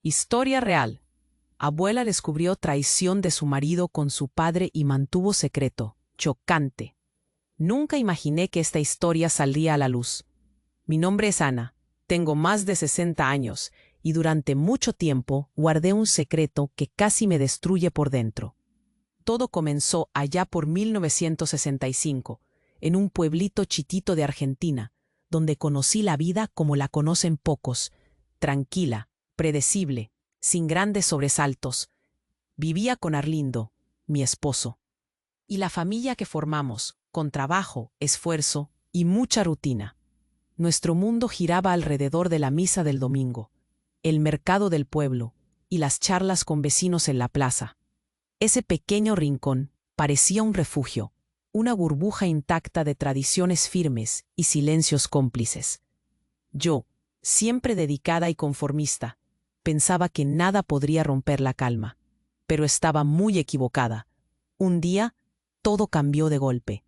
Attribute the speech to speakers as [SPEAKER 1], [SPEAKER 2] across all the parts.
[SPEAKER 1] Historia real. Abuela descubrió traición de su marido con su padre y mantuvo secreto. Chocante. Nunca imaginé que esta historia saldría a la luz. Mi nombre es Ana. Tengo más de 60 años y durante mucho tiempo guardé un secreto que casi me destruye por dentro. Todo comenzó allá por 1965, en un pueblito chitito de Argentina, donde conocí la vida como la conocen pocos, tranquila, predecible, sin grandes sobresaltos. Vivía con Arlindo, mi esposo, y la familia que formamos, con trabajo, esfuerzo y mucha rutina. Nuestro mundo giraba alrededor de la misa del domingo, el mercado del pueblo y las charlas con vecinos en la plaza. Ese pequeño rincón parecía un refugio, una burbuja intacta de tradiciones firmes y silencios cómplices. Yo, siempre dedicada y conformista, pensaba que nada podría romper la calma, pero estaba muy equivocada. Un día, todo cambió de golpe.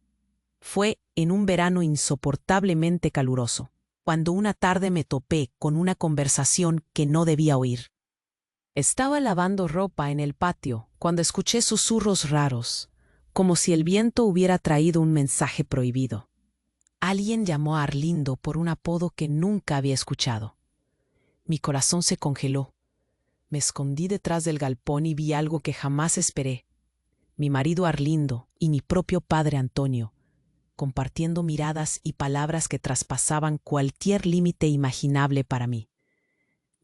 [SPEAKER 1] Fue en un verano insoportablemente caluroso, cuando una tarde me topé con una conversación que no debía oír. Estaba lavando ropa en el patio cuando escuché susurros raros, como si el viento hubiera traído un mensaje prohibido. Alguien llamó a Arlindo por un apodo que nunca había escuchado. Mi corazón se congeló. Me escondí detrás del galpón y vi algo que jamás esperé. Mi marido Arlindo y mi propio padre Antonio, compartiendo miradas y palabras que traspasaban cualquier límite imaginable para mí.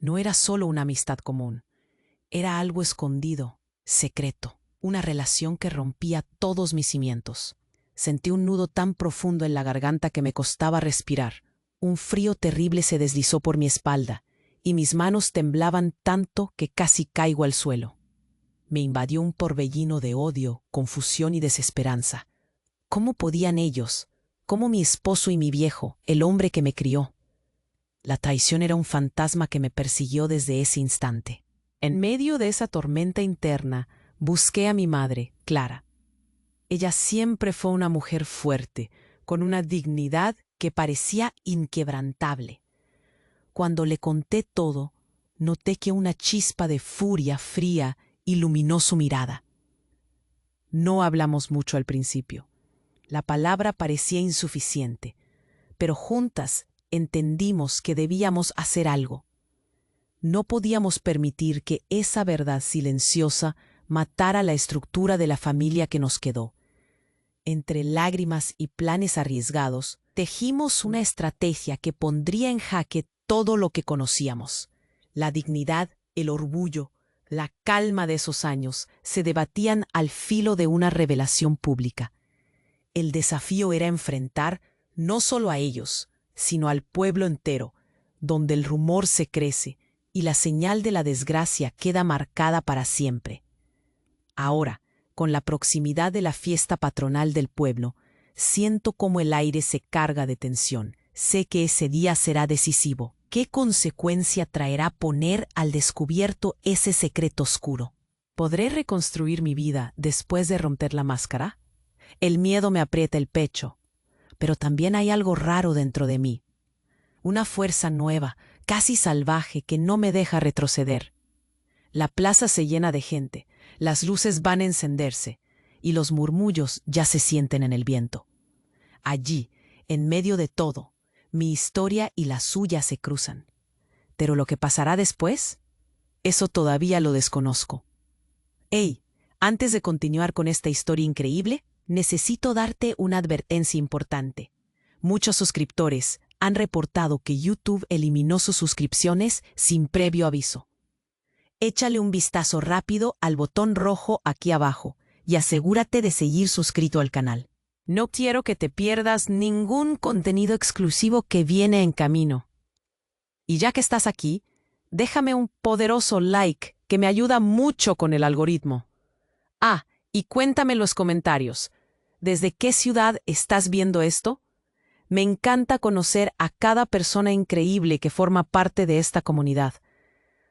[SPEAKER 1] No era solo una amistad común. Era algo escondido, secreto, una relación que rompía todos mis cimientos. Sentí un nudo tan profundo en la garganta que me costaba respirar. Un frío terrible se deslizó por mi espalda, y mis manos temblaban tanto que casi caigo al suelo. Me invadió un torbellino de odio, confusión y desesperanza. ¿Cómo podían ellos? ¿Cómo mi esposo y mi viejo, el hombre que me crió? La traición era un fantasma que me persiguió desde ese instante. En medio de esa tormenta interna, busqué a mi madre, Clara. Ella siempre fue una mujer fuerte, con una dignidad que parecía inquebrantable. Cuando le conté todo, noté que una chispa de furia fría iluminó su mirada. No hablamos mucho al principio. La palabra parecía insuficiente, pero juntas entendimos que debíamos hacer algo. No podíamos permitir que esa verdad silenciosa matara la estructura de la familia que nos quedó. Entre lágrimas y planes arriesgados, tejimos una estrategia que pondría en jaque todo lo que conocíamos. La dignidad, el orgullo, la calma de esos años se debatían al filo de una revelación pública. El desafío era enfrentar no solo a ellos, sino al pueblo entero, donde el rumor se crece y la señal de la desgracia queda marcada para siempre. Ahora, con la proximidad de la fiesta patronal del pueblo, siento como el aire se carga de tensión. Sé que ese día será decisivo. ¿Qué consecuencia traerá poner al descubierto ese secreto oscuro? ¿Podré reconstruir mi vida después de romper la máscara? El miedo me aprieta el pecho, pero también hay algo raro dentro de mí. Una fuerza nueva, casi salvaje, que no me deja retroceder. La plaza se llena de gente, las luces van a encenderse y los murmullos ya se sienten en el viento. Allí, en medio de todo, mi historia y la suya se cruzan. Pero lo que pasará después, eso todavía lo desconozco. Hey, antes de continuar con esta historia increíble, necesito darte una advertencia importante. Muchos suscriptores han reportado que YouTube eliminó sus suscripciones sin previo aviso. Échale un vistazo rápido al botón rojo aquí abajo y asegúrate de seguir suscrito al canal. No quiero que te pierdas ningún contenido exclusivo que viene en camino. Y ya que estás aquí, déjame un poderoso like que me ayuda mucho con el algoritmo. Ah, y cuéntame en los comentarios, ¿desde qué ciudad estás viendo esto? Me encanta conocer a cada persona increíble que forma parte de esta comunidad.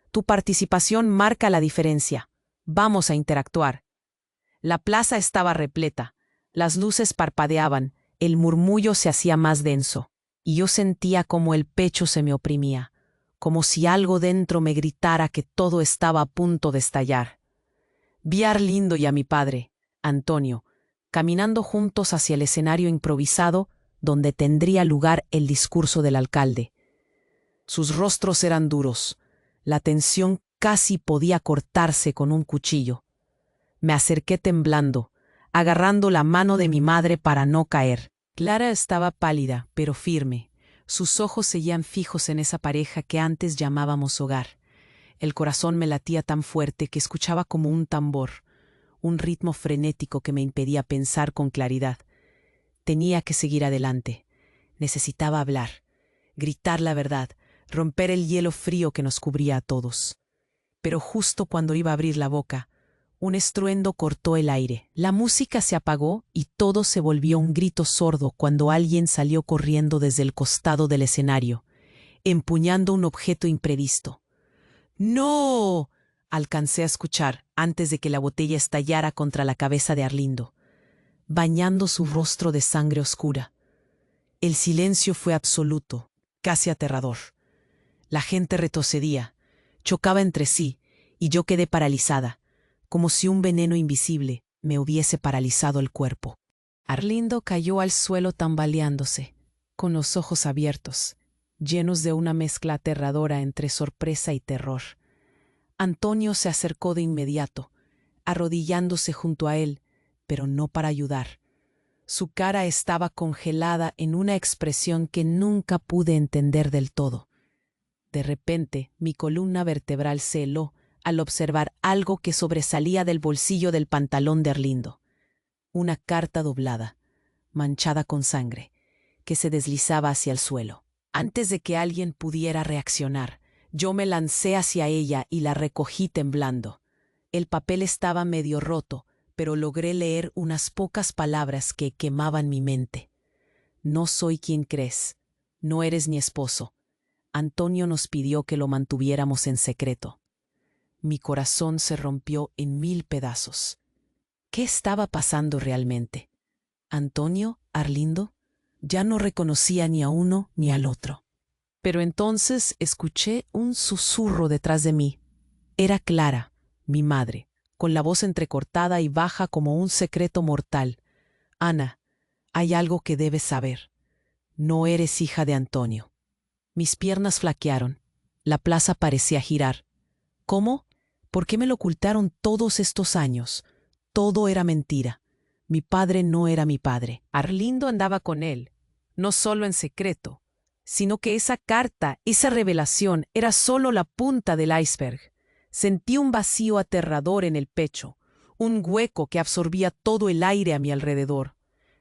[SPEAKER 1] Tu participación marca la diferencia. Vamos a interactuar. La plaza estaba repleta. Las luces parpadeaban, el murmullo se hacía más denso, y yo sentía como el pecho se me oprimía, como si algo dentro me gritara que todo estaba a punto de estallar. Vi a Arlindo y a mi padre, Antonio, caminando juntos hacia el escenario improvisado donde tendría lugar el discurso del alcalde. Sus rostros eran duros, la tensión casi podía cortarse con un cuchillo. Me acerqué temblando, agarrando la mano de mi madre para no caer. Clara estaba pálida, pero firme. Sus ojos seguían fijos en esa pareja que antes llamábamos hogar. El corazón me latía tan fuerte que escuchaba como un tambor, un ritmo frenético que me impedía pensar con claridad. Tenía que seguir adelante. Necesitaba hablar, gritar la verdad, romper el hielo frío que nos cubría a todos. Pero justo cuando iba a abrir la boca, un estruendo cortó el aire. La música se apagó y todo se volvió un grito sordo cuando alguien salió corriendo desde el costado del escenario, empuñando un objeto imprevisto. ¡No! Alcancé a escuchar antes de que la botella estallara contra la cabeza de Arlindo, bañando su rostro de sangre oscura. El silencio fue absoluto, casi aterrador. La gente retrocedía, chocaba entre sí, y yo quedé paralizada, como si un veneno invisible me hubiese paralizado el cuerpo. Arlindo cayó al suelo tambaleándose, con los ojos abiertos, llenos de una mezcla aterradora entre sorpresa y terror. Antonio se acercó de inmediato, arrodillándose junto a él, pero no para ayudar. Su cara estaba congelada en una expresión que nunca pude entender del todo. De repente, mi columna vertebral se heló al observar algo que sobresalía del bolsillo del pantalón de Arlindo. Una carta doblada, manchada con sangre, que se deslizaba hacia el suelo. Antes de que alguien pudiera reaccionar, yo me lancé hacia ella y la recogí temblando. El papel estaba medio roto, pero logré leer unas pocas palabras que quemaban mi mente. No soy quien crees. No eres mi esposo. Antonio nos pidió que lo mantuviéramos en secreto. Mi corazón se rompió en 1000 pedazos. ¿Qué estaba pasando realmente? ¿Antonio? ¿Arlindo? Ya no reconocía ni a uno ni al otro. Pero entonces escuché un susurro detrás de mí. Era Clara, mi madre, con la voz entrecortada y baja como un secreto mortal. Ana, hay algo que debes saber. No eres hija de Antonio. Mis piernas flaquearon. La plaza parecía girar. ¿Cómo? ¿Por qué me lo ocultaron todos estos años? Todo era mentira. Mi padre no era mi padre. Arlindo andaba con él, no solo en secreto, sino que esa carta, esa revelación, era solo la punta del iceberg. Sentí un vacío aterrador en el pecho, un hueco que absorbía todo el aire a mi alrededor.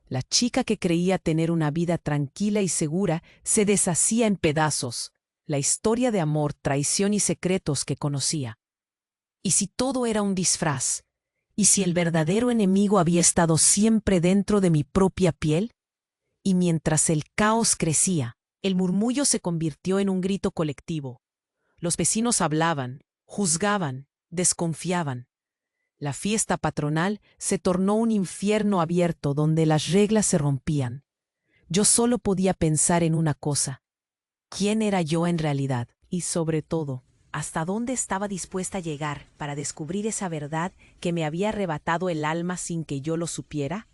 [SPEAKER 1] La chica que creía tener una vida tranquila y segura se deshacía en pedazos. La historia de amor, traición y secretos que conocía. ¿Y si todo era un disfraz? ¿Y si el verdadero enemigo había estado siempre dentro de mi propia piel? Y mientras el caos crecía, el murmullo se convirtió en un grito colectivo. Los vecinos hablaban, juzgaban, desconfiaban. La fiesta patronal se tornó un infierno abierto donde las reglas se rompían. Yo solo podía pensar en una cosa: ¿quién era yo en realidad? Y sobre todo, ¿hasta dónde estaba dispuesta a llegar para descubrir esa verdad que me había arrebatado el alma sin que yo lo supiera?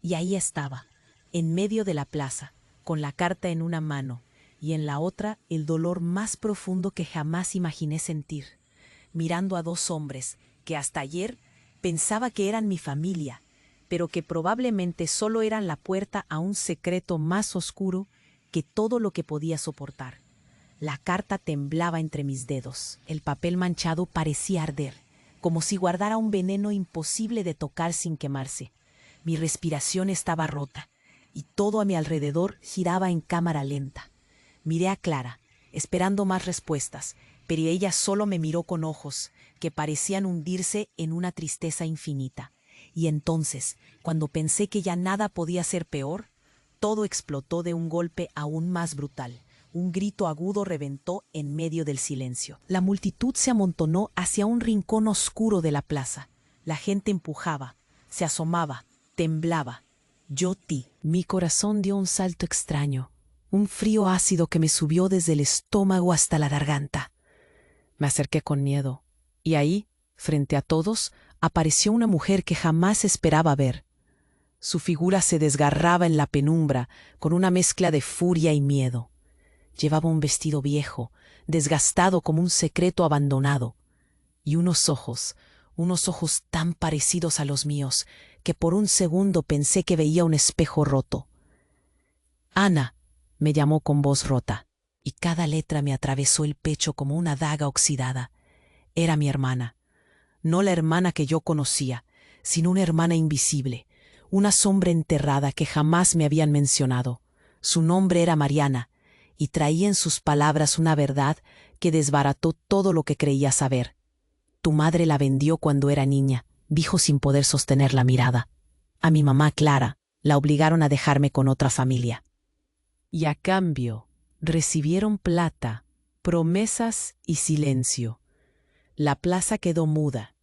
[SPEAKER 1] Y ahí estaba, en medio de la plaza, con la carta en una mano y en la otra el dolor más profundo que jamás imaginé sentir, mirando a dos hombres que hasta ayer pensaba que eran mi familia, pero que probablemente solo eran la puerta a un secreto más oscuro que todo lo que podía soportar. La carta temblaba entre mis dedos. El papel manchado parecía arder, como si guardara un veneno imposible de tocar sin quemarse. Mi respiración estaba rota, y todo a mi alrededor giraba en cámara lenta. Miré a Clara, esperando más respuestas, pero ella solo me miró con ojos que parecían hundirse en una tristeza infinita. Y entonces, cuando pensé que ya nada podía ser peor, todo explotó de un golpe aún más brutal. Un grito agudo reventó en medio del silencio. La multitud se amontonó hacia un rincón oscuro de la plaza. La gente empujaba, se asomaba, temblaba. Mi corazón dio un salto extraño, un frío ácido que me subió desde el estómago hasta la garganta. Me acerqué con miedo, y ahí, frente a todos, apareció una mujer que jamás esperaba ver. Su figura se desgarraba en la penumbra con una mezcla de furia y miedo. Llevaba un vestido viejo, desgastado como un secreto abandonado, y unos ojos tan parecidos a los míos, que por un segundo pensé que veía un espejo roto. Ana, me llamó con voz rota, y cada letra me atravesó el pecho como una daga oxidada. Era mi hermana, no la hermana que yo conocía, sino una hermana invisible, una sombra enterrada que jamás me habían mencionado. Su nombre era Mariana, y traía en sus palabras una verdad que desbarató todo lo que creía saber. Tu madre la vendió cuando era niña, dijo sin poder sostener la mirada. A mi mamá Clara la obligaron a dejarme con otra familia. Y a cambio recibieron plata, promesas y silencio. La plaza quedó muda.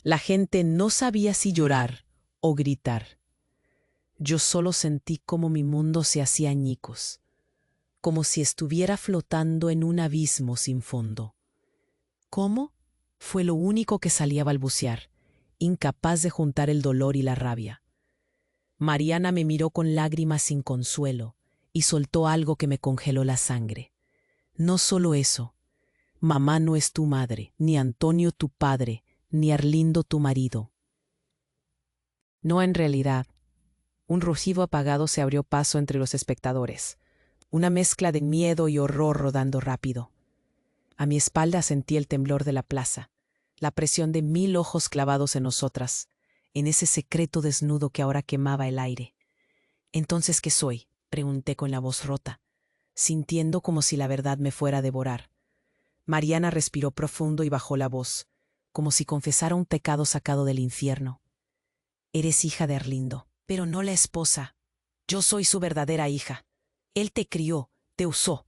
[SPEAKER 1] La gente no sabía si llorar o gritar. Yo solo sentí como mi mundo se hacía añicos, como si estuviera flotando en un abismo sin fondo. ¿Cómo? Fue lo único que salía a balbucear, incapaz de juntar el dolor y la rabia. Mariana me miró con lágrimas sin consuelo y soltó algo que me congeló la sangre. No solo eso, mamá no es tu madre, ni Antonio tu padre, ni Arlindo tu marido. No, en realidad. Un rugido apagado se abrió paso entre los espectadores, una mezcla de miedo y horror rodando rápido. A mi espalda sentí el temblor de la plaza, la presión de 1000 ojos clavados en nosotras, en ese secreto desnudo que ahora quemaba el aire. ¿Entonces qué soy?, pregunté con la voz rota, sintiendo como si la verdad me fuera a devorar. Mariana respiró profundo y bajó la voz, como si confesara un pecado sacado del infierno. Eres hija de Arlindo, pero no la esposa. Yo soy su verdadera hija. Él te crió, te usó.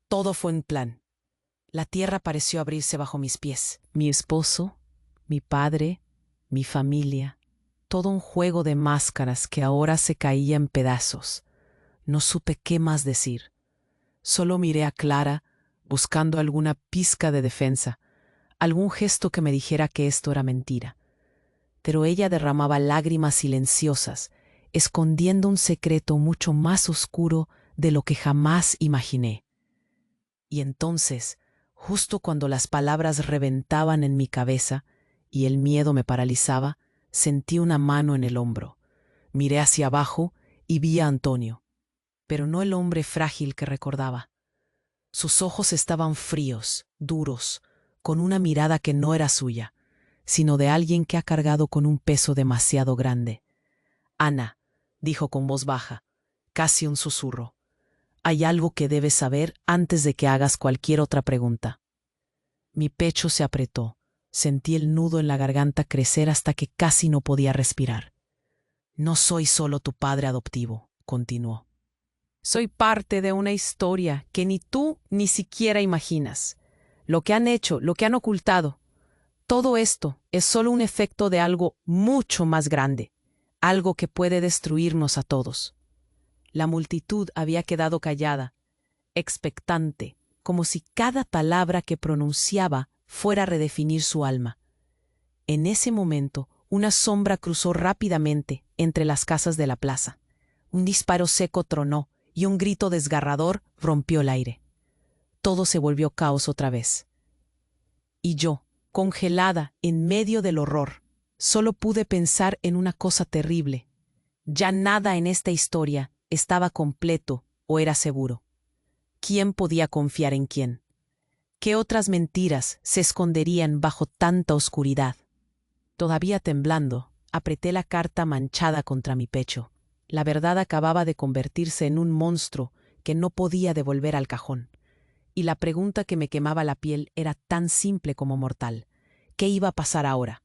[SPEAKER 1] Todo fue un plan. La tierra pareció abrirse bajo mis pies. Mi esposo, mi padre, mi familia. Todo un juego de máscaras que ahora se caía en pedazos. No supe qué más decir. Solo miré a Clara, buscando alguna pizca de defensa, algún gesto que me dijera que esto era mentira. Pero ella derramaba lágrimas silenciosas, escondiendo un secreto mucho más oscuro de lo que jamás imaginé. Y entonces, justo cuando las palabras reventaban en mi cabeza y el miedo me paralizaba, sentí una mano en el hombro. Miré hacia abajo y vi a Antonio, pero no el hombre frágil que recordaba. Sus ojos estaban fríos, duros, con una mirada que no era suya, sino de alguien que ha cargado con un peso demasiado grande. Ana, dijo con voz baja, casi un susurro, hay algo que debes saber antes de que hagas cualquier otra pregunta. Mi pecho se apretó, sentí el nudo en la garganta crecer hasta que casi no podía respirar. No soy solo tu padre adoptivo, continuó. Soy parte de una historia que ni tú ni siquiera imaginas. Lo que han hecho, lo que han ocultado. Todo esto es solo un efecto de algo mucho más grande, algo que puede destruirnos a todos. La multitud había quedado callada, expectante, como si cada palabra que pronunciaba fuera a redefinir su alma. En ese momento, una sombra cruzó rápidamente entre las casas de la plaza. Un disparo seco tronó y un grito desgarrador rompió el aire. Todo se volvió caos otra vez. Y yo, congelada en medio del horror, solo pude pensar en una cosa terrible. Ya nada en esta historia estaba completo o era seguro. ¿Quién podía confiar en quién? ¿Qué otras mentiras se esconderían bajo tanta oscuridad? Todavía temblando, apreté la carta manchada contra mi pecho. La verdad acababa de convertirse en un monstruo que no podía devolver al cajón. Y la pregunta que me quemaba la piel era tan simple como mortal. ¿Qué iba a pasar ahora?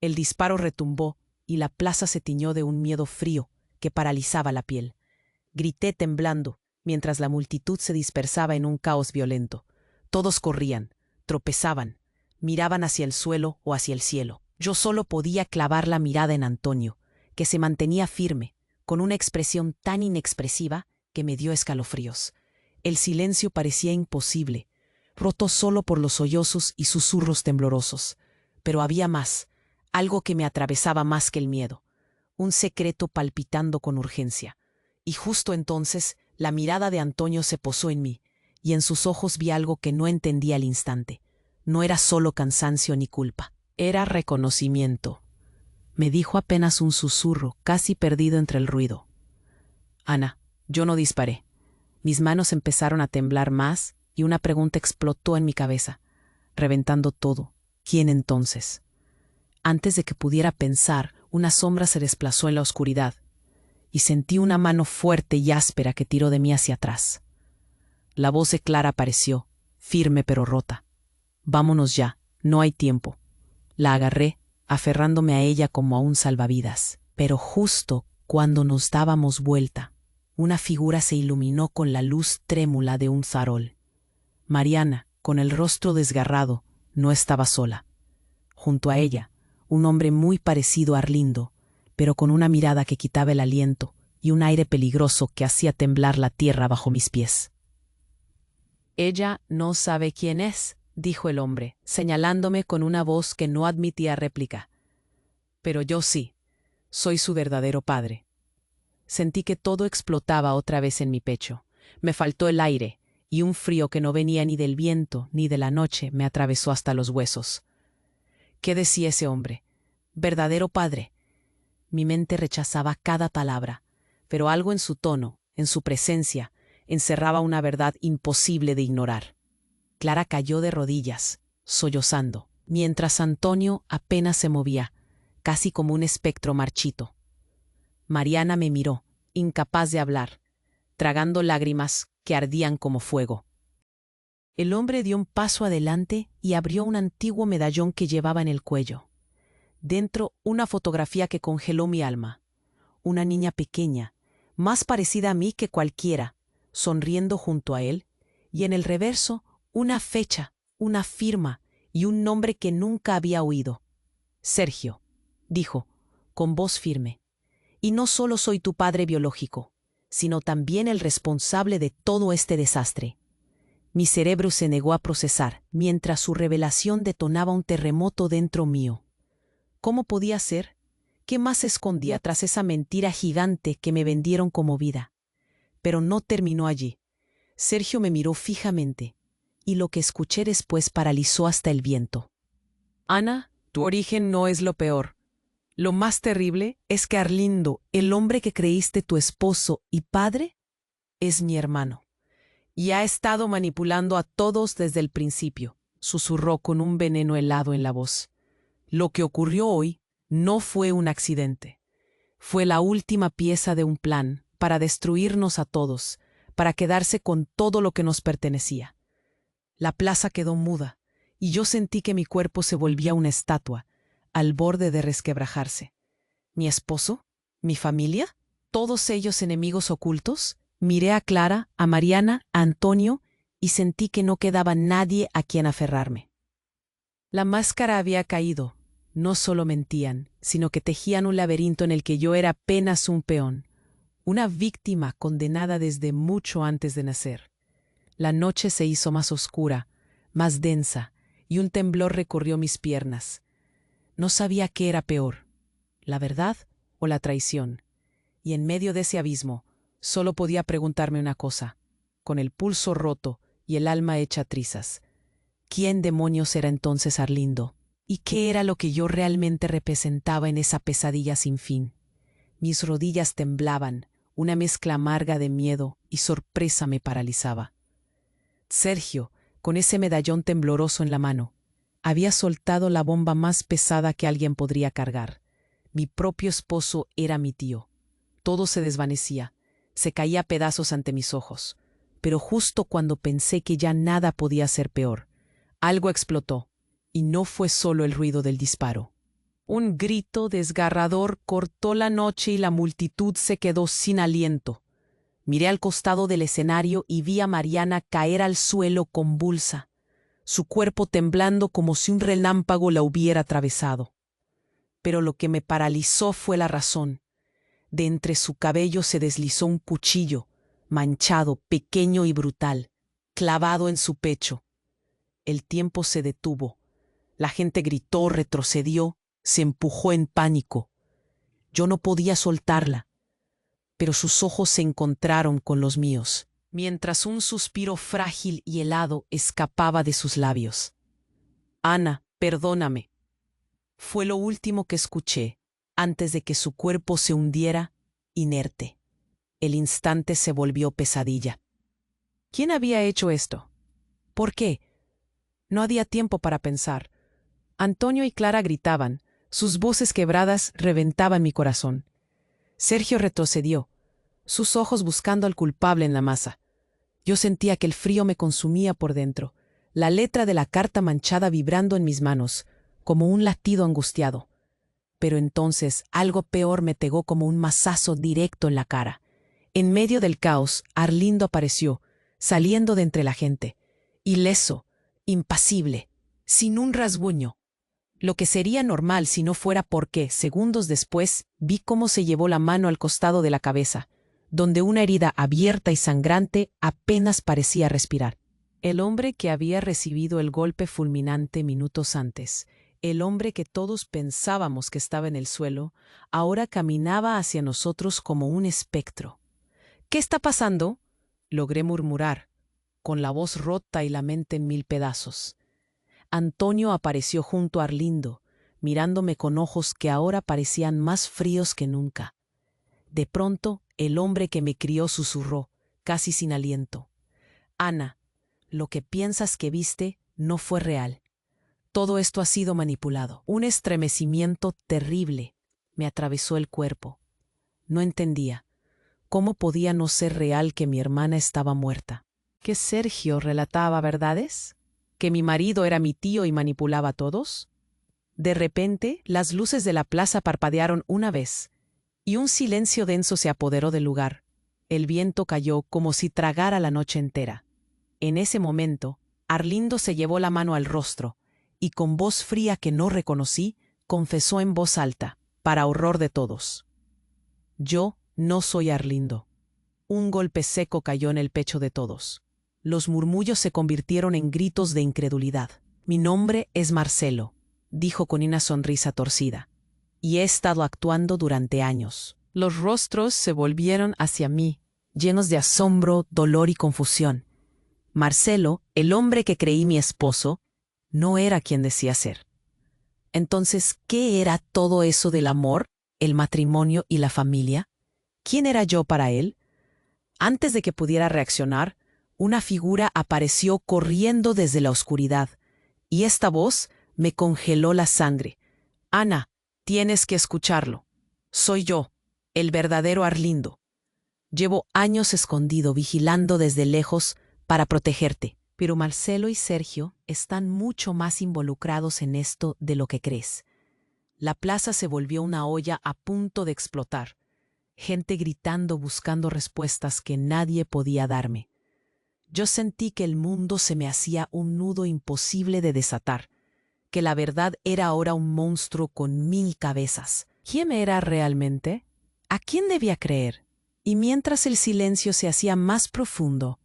[SPEAKER 1] El disparo retumbó y la plaza se tiñó de un miedo frío que paralizaba la piel. Grité temblando, mientras la multitud se dispersaba en un caos violento. Todos corrían, tropezaban, miraban hacia el suelo o hacia el cielo. Yo solo podía clavar la mirada en Antonio, que se mantenía firme, con una expresión tan inexpresiva que me dio escalofríos. El silencio parecía imposible, roto solo por los sollozos y susurros temblorosos. Pero había más, algo que me atravesaba más que el miedo, un secreto palpitando con urgencia. Y justo entonces la mirada de Antonio se posó en mí, y en sus ojos vi algo que no entendía al instante. No era solo cansancio ni culpa, era reconocimiento. Me dijo apenas un susurro, casi perdido entre el ruido. Ana, yo no disparé. Mis manos empezaron a temblar más y una pregunta explotó en mi cabeza, reventando todo. ¿Quién entonces? Antes de que pudiera pensar, una sombra se desplazó en la oscuridad y sentí una mano fuerte y áspera que tiró de mí hacia atrás. La voz de Clara apareció, firme pero rota. Vámonos ya, no hay tiempo. La agarré, aferrándome a ella como a un salvavidas. Pero justo cuando nos dábamos vuelta, una figura se iluminó con la luz trémula de un farol. Mariana, con el rostro desgarrado, no estaba sola. Junto a ella, un hombre muy parecido a Arlindo, pero con una mirada que quitaba el aliento y un aire peligroso que hacía temblar la tierra bajo mis pies. «Ella no sabe quién es», dijo el hombre, señalándome con una voz que no admitía réplica. «Pero yo sí, soy su verdadero padre». Sentí que todo explotaba otra vez en mi pecho. Me faltó el aire, y un frío que no venía ni del viento ni de la noche me atravesó hasta los huesos. ¿Qué decía ese hombre? ¿Verdadero padre? Mi mente rechazaba cada palabra, pero algo en su tono, en su presencia, encerraba una verdad imposible de ignorar. Clara cayó de rodillas, sollozando, mientras Antonio apenas se movía, casi como un espectro marchito. Mariana me miró, incapaz de hablar, tragando lágrimas que ardían como fuego. El hombre dio un paso adelante y abrió un antiguo medallón que llevaba en el cuello. Dentro, una fotografía que congeló mi alma. Una niña pequeña, más parecida a mí que cualquiera, sonriendo junto a él, y en el reverso, una fecha, una firma y un nombre que nunca había oído. Sergio, dijo, con voz firme. Y no solo soy tu padre biológico, sino también el responsable de todo este desastre. Mi cerebro se negó a procesar, mientras su revelación detonaba un terremoto dentro mío. ¿Cómo podía ser? ¿Qué más se escondía tras esa mentira gigante que me vendieron como vida? Pero no terminó allí. Sergio me miró fijamente, y lo que escuché después paralizó hasta el viento. Ana, tu origen no es lo peor. Lo más terrible es que Arlindo, el hombre que creíste tu esposo y padre, es mi hermano. Y ha estado manipulando a todos desde el principio, susurró con un veneno helado en la voz. Lo que ocurrió hoy no fue un accidente. Fue la última pieza de un plan para destruirnos a todos, para quedarse con todo lo que nos pertenecía. La plaza quedó muda, y yo sentí que mi cuerpo se volvía una estatua, al borde de resquebrajarse. ¿Mi esposo? ¿Mi familia? ¿Todos ellos enemigos ocultos? Miré a Clara, a Mariana, a Antonio, y sentí que no quedaba nadie a quien aferrarme. La máscara había caído. No solo mentían, sino que tejían un laberinto en el que yo era apenas un peón, una víctima condenada desde mucho antes de nacer. La noche se hizo más oscura, más densa, y un temblor recorrió mis piernas. No sabía qué era peor, la verdad o la traición. Y en medio de ese abismo, solo podía preguntarme una cosa, con el pulso roto y el alma hecha trizas. ¿Quién demonios era entonces Arlindo? ¿Y qué era lo que yo realmente representaba en esa pesadilla sin fin? Mis rodillas temblaban, una mezcla amarga de miedo y sorpresa me paralizaba. Sergio, con ese medallón tembloroso en la mano, había soltado la bomba más pesada que alguien podría cargar. Mi propio esposo era mi tío. Todo se desvanecía, se caía a pedazos ante mis ojos. Pero justo cuando pensé que ya nada podía ser peor, algo explotó, y no fue solo el ruido del disparo. Un grito desgarrador cortó la noche y la multitud se quedó sin aliento. Miré al costado del escenario y vi a Mariana caer al suelo convulsa, su cuerpo temblando como si un relámpago la hubiera atravesado. Pero lo que me paralizó fue la razón. De entre su cabello se deslizó un cuchillo, manchado, pequeño y brutal, clavado en su pecho. El tiempo se detuvo. La gente gritó, retrocedió, se empujó en pánico. Yo no podía soltarla, pero sus ojos se encontraron con los míos, mientras un suspiro frágil y helado escapaba de sus labios. Ana, perdóname. Fue lo último que escuché antes de que su cuerpo se hundiera, inerte. El instante se volvió pesadilla. ¿Quién había hecho esto? ¿Por qué? No había tiempo para pensar. Antonio y Clara gritaban. Sus voces quebradas reventaban mi corazón. Sergio retrocedió, sus ojos buscando al culpable en la masa. Yo sentía que el frío me consumía por dentro, la letra de la carta manchada vibrando en mis manos, como un latido angustiado. Pero entonces algo peor me pegó como un mazazo directo en la cara. En medio del caos, Arlindo apareció, saliendo de entre la gente, ileso, impasible, sin un rasguño. Lo que sería normal si no fuera porque, segundos después, vi cómo se llevó la mano al costado de la cabeza, donde una herida abierta y sangrante apenas parecía respirar. El hombre que había recibido el golpe fulminante minutos antes, el hombre que todos pensábamos que estaba en el suelo, ahora caminaba hacia nosotros como un espectro. ¿Qué está pasando?, logré murmurar, con la voz rota y la mente en mil pedazos. Antonio apareció junto a Arlindo, mirándome con ojos que ahora parecían más fríos que nunca. De pronto, el hombre que me crió susurró, casi sin aliento: Ana, lo que piensas que viste no fue real. Todo esto ha sido manipulado. Un estremecimiento terrible me atravesó el cuerpo. No entendía. ¿Cómo podía no ser real que mi hermana estaba muerta? ¿Que Sergio relataba verdades? ¿Que mi marido era mi tío y manipulaba a todos? De repente, las luces de la plaza parpadearon una vez, y un silencio denso se apoderó del lugar. El viento cayó como si tragara la noche entera. En ese momento, Arlindo se llevó la mano al rostro, y con voz fría que no reconocí, confesó en voz alta, para horror de todos: yo no soy Arlindo. Un golpe seco cayó en el pecho de todos. Los murmullos se convirtieron en gritos de incredulidad. Mi nombre es Marcelo, dijo con una sonrisa torcida, y he estado actuando durante años. Los rostros se volvieron hacia mí, llenos de asombro, dolor y confusión. Marcelo, el hombre que creí mi esposo, no era quien decía ser. Entonces, ¿qué era todo eso del amor, el matrimonio y la familia? ¿Quién era yo para él? Antes de que pudiera reaccionar, una figura apareció corriendo desde la oscuridad, y esta voz me congeló la sangre. Ana, tienes que escucharlo. Soy yo, el verdadero Arlindo. Llevo años escondido, vigilando desde lejos para protegerte. Pero Marcelo y Sergio están mucho más involucrados en esto de lo que crees. La plaza se volvió una olla a punto de explotar. Gente gritando, buscando respuestas que nadie podía darme. Yo sentí que el mundo se me hacía un nudo imposible de desatar, que la verdad era ahora un monstruo con 1000 cabezas. ¿Quién era realmente? ¿A quién debía creer? Y mientras el silencio se hacía más profundo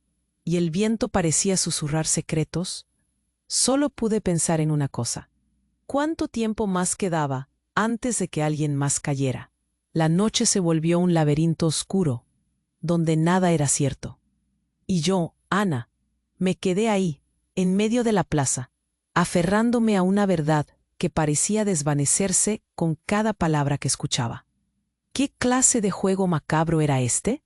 [SPEAKER 1] y el viento parecía susurrar secretos, solo pude pensar en una cosa: ¿cuánto tiempo más quedaba antes de que alguien más cayera? La noche se volvió un laberinto oscuro, donde nada era cierto. Y yo, Ana, me quedé ahí, en medio de la plaza, aferrándome a una verdad que parecía desvanecerse con cada palabra que escuchaba. ¿Qué clase de juego macabro era este?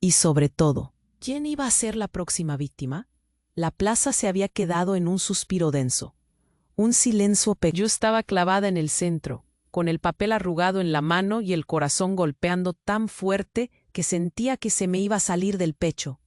[SPEAKER 1] Y sobre todo, ¿quién iba a ser la próxima víctima? La plaza se había quedado en un suspiro denso. Un silencio Yo estaba clavada en el centro, con el papel arrugado en la mano y el corazón golpeando tan fuerte que sentía que se me iba a salir del pecho.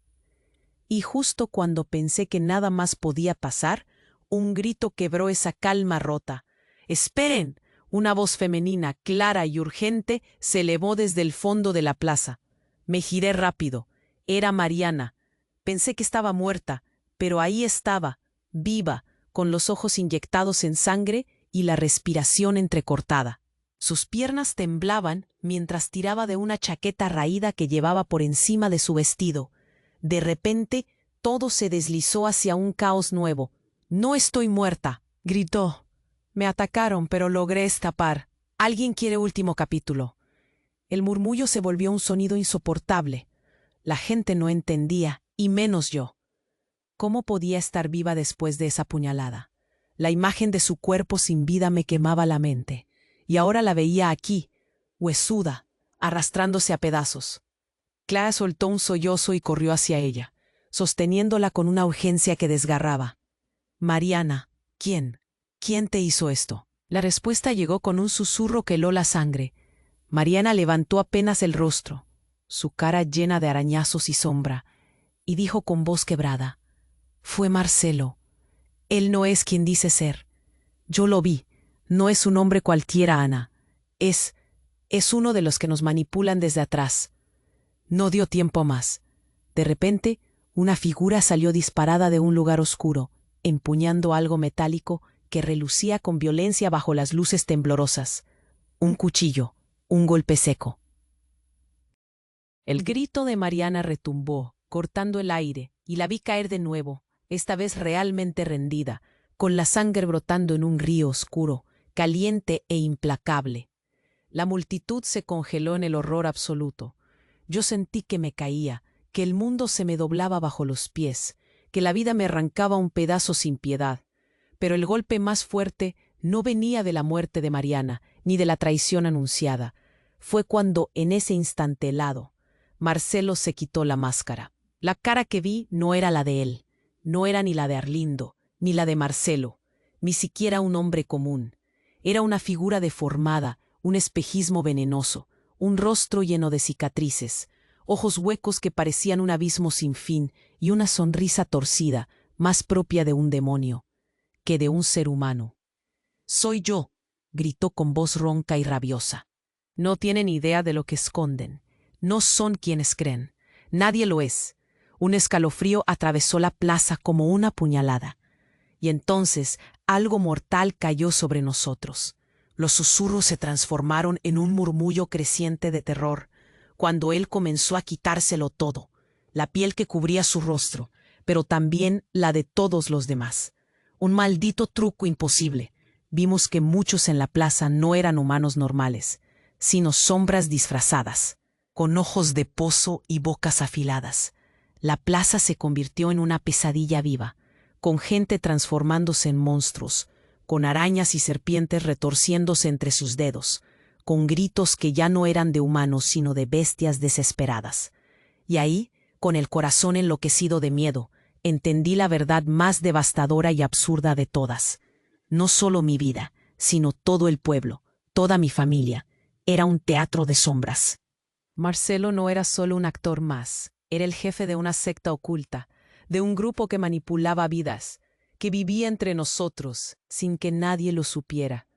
[SPEAKER 1] Y justo cuando pensé que nada más podía pasar, un grito quebró esa calma rota. ¡Esperen! Una voz femenina, clara y urgente, se elevó desde el fondo de la plaza. Me giré rápido. Era Mariana. Pensé que estaba muerta, pero ahí estaba, viva, con los ojos inyectados en sangre y la respiración entrecortada. Sus piernas temblaban mientras tiraba de una chaqueta raída que llevaba por encima de su vestido. De repente, todo se deslizó hacia un caos nuevo. «No estoy muerta», gritó. «Me atacaron, pero logré escapar. ¿Alguien quiere último capítulo?» El murmullo se volvió un sonido insoportable. La gente no entendía, y menos yo. ¿Cómo podía estar viva después de esa puñalada? La imagen de su cuerpo sin vida me quemaba la mente, y ahora la veía aquí, huesuda, arrastrándose a pedazos. Clara soltó un sollozo y corrió hacia ella, sosteniéndola con una urgencia que desgarraba. «Mariana, ¿quién? ¿Quién te hizo esto?» La respuesta llegó con un susurro que heló la sangre. Mariana levantó apenas el rostro, su cara llena de arañazos y sombra, y dijo con voz quebrada: «Fue Marcelo. Él no es quien dice ser. Yo lo vi. No es un hombre cualquiera, Ana. Es uno de los que nos manipulan desde atrás». No dio tiempo más. De repente, una figura salió disparada de un lugar oscuro, empuñando algo metálico que relucía con violencia bajo las luces temblorosas. Un cuchillo, un golpe seco. El grito de Mariana retumbó, cortando el aire, y la vi caer de nuevo, esta vez realmente rendida, con la sangre brotando en un río oscuro, caliente e implacable. La multitud se congeló en el horror absoluto. Yo sentí que me caía, que el mundo se me doblaba bajo los pies, que la vida me arrancaba un pedazo sin piedad. Pero el golpe más fuerte no venía de la muerte de Mariana, ni de la traición anunciada. Fue cuando, en ese instante helado, Marcelo se quitó la máscara. La cara que vi no era la de él, no era ni la de Arlindo, ni la de Marcelo, ni siquiera un hombre común. Era una figura deformada, un espejismo venenoso, un rostro lleno de cicatrices, ojos huecos que parecían un abismo sin fin y una sonrisa torcida, más propia de un demonio que de un ser humano. «Soy yo», gritó con voz ronca y rabiosa. «No tienen idea de lo que esconden. No son quienes creen. Nadie lo es». Un escalofrío atravesó la plaza como una puñalada. Y entonces algo mortal cayó sobre nosotros. Los susurros se transformaron en un murmullo creciente de terror, cuando él comenzó a quitárselo todo, la piel que cubría su rostro, pero también la de todos los demás. Un maldito truco imposible. Vimos que muchos en la plaza no eran humanos normales, sino sombras disfrazadas, con ojos de pozo y bocas afiladas. La plaza se convirtió en una pesadilla viva, con gente transformándose en monstruos, con arañas y serpientes retorciéndose entre sus dedos, con gritos que ya no eran de humanos sino de bestias desesperadas. Y ahí, con el corazón enloquecido de miedo, entendí la verdad más devastadora y absurda de todas. No solo mi vida, sino todo el pueblo, toda mi familia, era un teatro de sombras. Marcelo no era solo un actor más, era el jefe de una secta oculta, de un grupo que manipulaba vidas, que vivía entre nosotros sin que nadie lo supiera.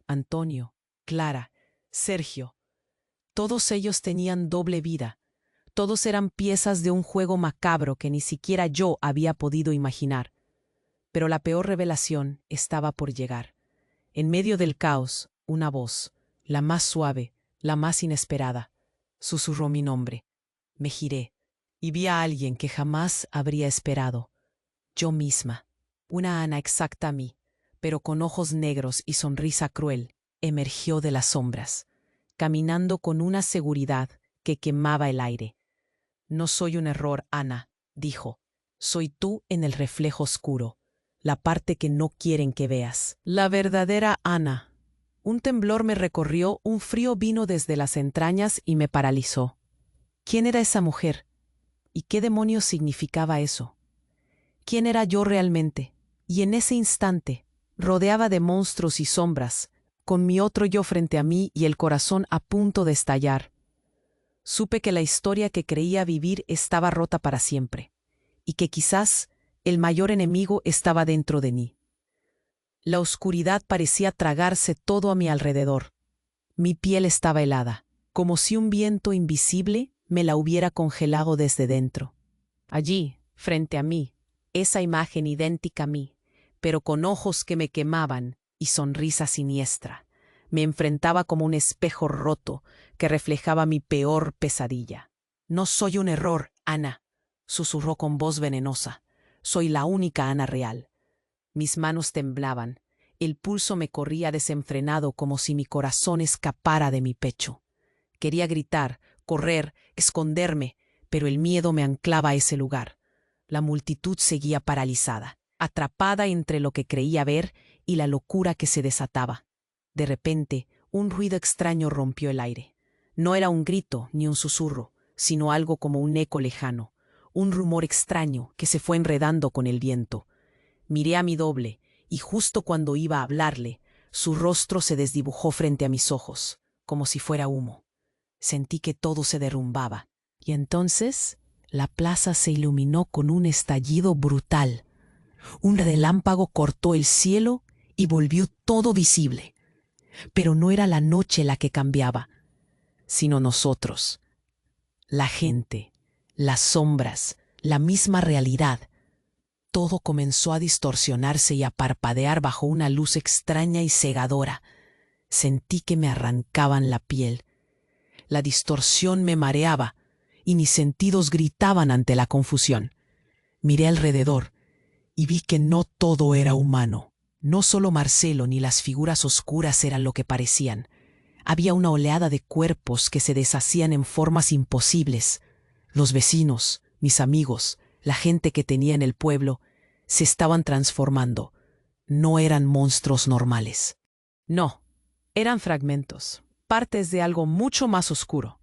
[SPEAKER 1] Antonio, Clara, Sergio, todos ellos tenían doble vida. Todos eran piezas de un juego macabro que ni siquiera yo había podido imaginar. Pero la peor revelación estaba por llegar. En medio del caos, una voz, la más suave, la más inesperada, susurró mi nombre. Me giré y vi a alguien que jamás habría esperado. Yo misma. Una Ana exacta a mí, pero con ojos negros y sonrisa cruel, emergió de las sombras, caminando con una seguridad que quemaba el aire. «No soy un error, Ana», dijo. «Soy tú en el reflejo oscuro, la parte que no quieren que veas. La verdadera Ana». Un temblor me recorrió, un frío vino desde las entrañas y me paralizó. ¿Quién era esa mujer? ¿Y qué demonios significaba eso? ¿Quién era yo realmente? Y en ese instante, rodeada de monstruos y sombras, con mi otro yo frente a mí y el corazón a punto de estallar, supe que la historia que creía vivir estaba rota para siempre, y que quizás el mayor enemigo estaba dentro de mí. La oscuridad parecía tragarse todo a mi alrededor. Mi piel estaba helada, como si un viento invisible me la hubiera congelado desde dentro. Allí, frente a mí, esa imagen idéntica a mí, pero con ojos que me quemaban y sonrisa siniestra, me enfrentaba como un espejo roto que reflejaba mi peor pesadilla. «No soy un error, Ana», susurró con voz venenosa. Soy la única Ana real. Mis manos temblaban. El pulso me corría desenfrenado como si mi corazón escapara de mi pecho. Quería gritar, correr, esconderme, pero el miedo me anclaba a ese lugar. La multitud seguía paralizada, atrapada entre lo que creía ver y la locura que se desataba. De repente, un ruido extraño rompió el aire. No era un grito ni un susurro, sino algo como un eco lejano, un rumor extraño que se fue enredando con el viento. Miré a mi doble, y justo cuando iba a hablarle, su rostro se desdibujó frente a mis ojos, como si fuera humo. Sentí que todo se derrumbaba, y entonces la plaza se iluminó con un estallido brutal. Un relámpago cortó el cielo y volvió todo visible. Pero no era la noche la que cambiaba, sino nosotros. La gente, las sombras, la misma realidad. Todo comenzó a distorsionarse y a parpadear bajo una luz extraña y cegadora. Sentí que me arrancaban la piel. La distorsión me mareaba y mis sentidos gritaban ante la confusión. Miré alrededor y vi que no todo era humano. No solo Marcelo ni las figuras oscuras eran lo que parecían. Había una oleada de cuerpos que se deshacían en formas imposibles. Los vecinos, mis amigos, la gente que tenía en el pueblo, se estaban transformando. No eran monstruos normales. No, eran fragmentos, partes de algo mucho más oscuro.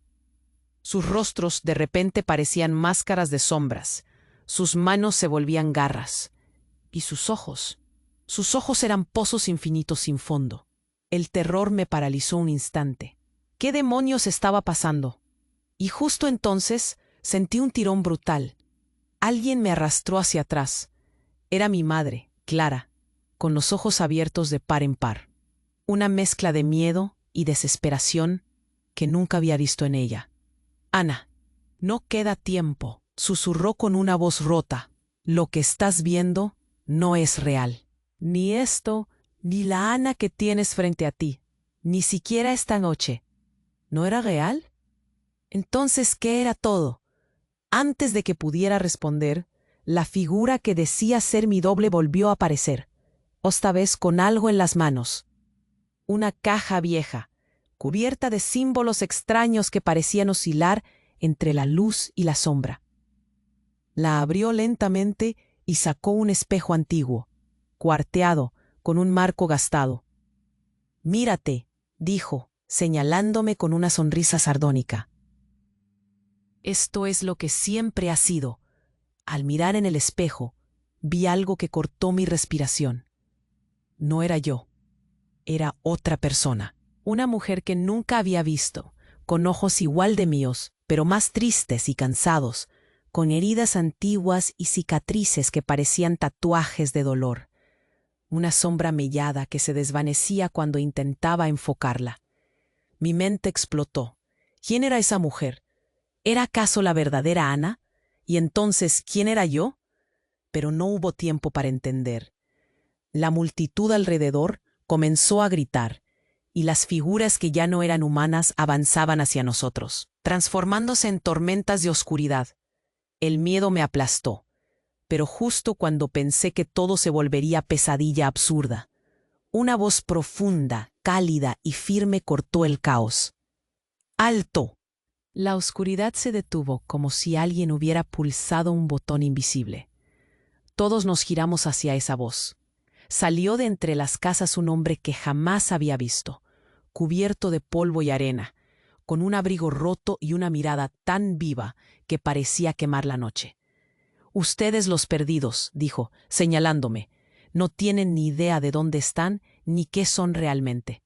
[SPEAKER 1] Sus rostros de repente parecían máscaras de sombras, sus manos se volvían garras, y sus ojos eran pozos infinitos sin fondo. El terror me paralizó un instante. ¿Qué demonios estaba pasando? Y justo entonces sentí un tirón brutal. Alguien me arrastró hacia atrás. Era mi madre, Clara, con los ojos abiertos de par en par. Una mezcla de miedo y desesperación que nunca había visto en ella. Ana, no queda tiempo, susurró con una voz rota. Lo que estás viendo no es real. Ni esto, ni la Ana que tienes frente a ti, ni siquiera esta noche. ¿No era real? Entonces, ¿qué era todo? Antes de que pudiera responder, la figura que decía ser mi doble volvió a aparecer, esta vez con algo en las manos. Una caja vieja, cubierta de símbolos extraños que parecían oscilar entre la luz y la sombra. La abrió lentamente y sacó un espejo antiguo, cuarteado, con un marco gastado. «Mírate», dijo, señalándome con una sonrisa sardónica. Esto es lo que siempre ha sido. Al mirar en el espejo, vi algo que cortó mi respiración. No era yo, era otra persona, una mujer que nunca había visto, con ojos igual de míos, pero más tristes y cansados, con heridas antiguas y cicatrices que parecían tatuajes de dolor. Una sombra mellada que se desvanecía cuando intentaba enfocarla. Mi mente explotó. ¿Quién era esa mujer? ¿Era acaso la verdadera Ana? ¿Y entonces quién era yo? Pero no hubo tiempo para entender. La multitud alrededor comenzó a gritar, y las figuras que ya no eran humanas avanzaban hacia nosotros, transformándose en tormentas de oscuridad. El miedo me aplastó. Pero justo cuando pensé que todo se volvería pesadilla absurda, una voz profunda, cálida y firme cortó el caos. ¡Alto! La oscuridad se detuvo como si alguien hubiera pulsado un botón invisible. Todos nos giramos hacia esa voz. Salió de entre las casas un hombre que jamás había visto, cubierto de polvo y arena, con un abrigo roto y una mirada tan viva que parecía quemar la noche. «Ustedes los perdidos», dijo, señalándome, «no tienen ni idea de dónde están ni qué son realmente».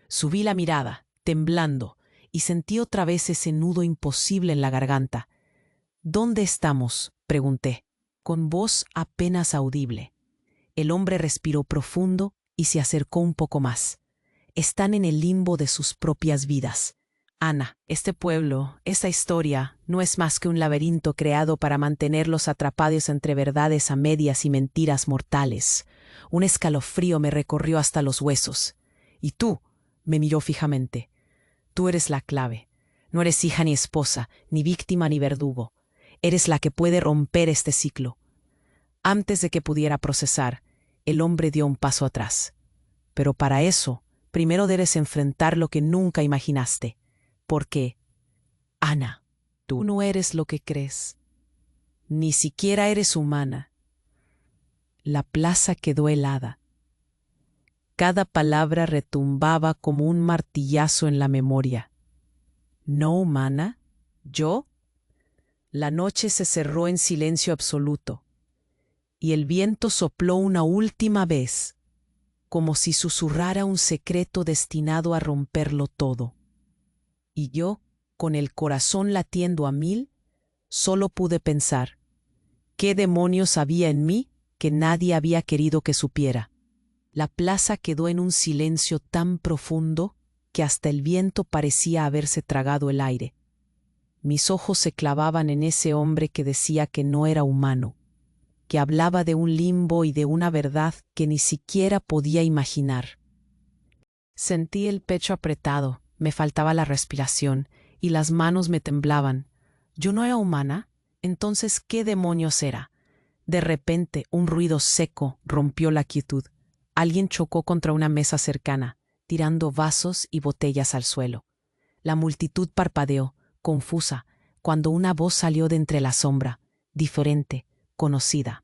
[SPEAKER 1] Subí la mirada, temblando, y sentí otra vez ese nudo imposible en la garganta. «¿Dónde estamos?», pregunté, con voz apenas audible. El hombre respiró profundo y se acercó un poco más. «Están en el limbo de sus propias vidas. Ana, este pueblo, esta historia, no es más que un laberinto creado para mantenerlos atrapados entre verdades a medias y mentiras mortales». Un escalofrío me recorrió hasta los huesos. «¿Y tú?», me miró fijamente. «Tú eres la clave. No eres hija ni esposa, ni víctima ni verdugo. Eres la que puede romper este ciclo. Antes de que pudiera procesar, el hombre dio un paso atrás. Pero para eso, primero debes enfrentar lo que nunca imaginaste. Porque, Ana, tú no eres lo que crees. Ni siquiera eres humana. La plaza quedó helada. Cada palabra retumbaba como un martillazo en la memoria. ¿No humana? ¿Yo? La noche se cerró en silencio absoluto, y el viento sopló una última vez, como si susurrara un secreto destinado a romperlo todo. Y yo, con el corazón latiendo a 1000, solo pude pensar, ¿qué demonios había en mí que nadie había querido que supiera? La plaza quedó en un silencio tan profundo que hasta el viento parecía haberse tragado el aire. Mis ojos se clavaban en ese hombre que decía que no era humano, que hablaba de un limbo y de una verdad que ni siquiera podía imaginar. Sentí el pecho apretado, me faltaba la respiración y las manos me temblaban. ¿Yo no era humana? Entonces, ¿qué demonios era? De repente, un ruido seco rompió la quietud. Alguien chocó contra una mesa cercana, tirando vasos y botellas al suelo. La multitud parpadeó, confusa, cuando una voz salió de entre la sombra, diferente, conocida.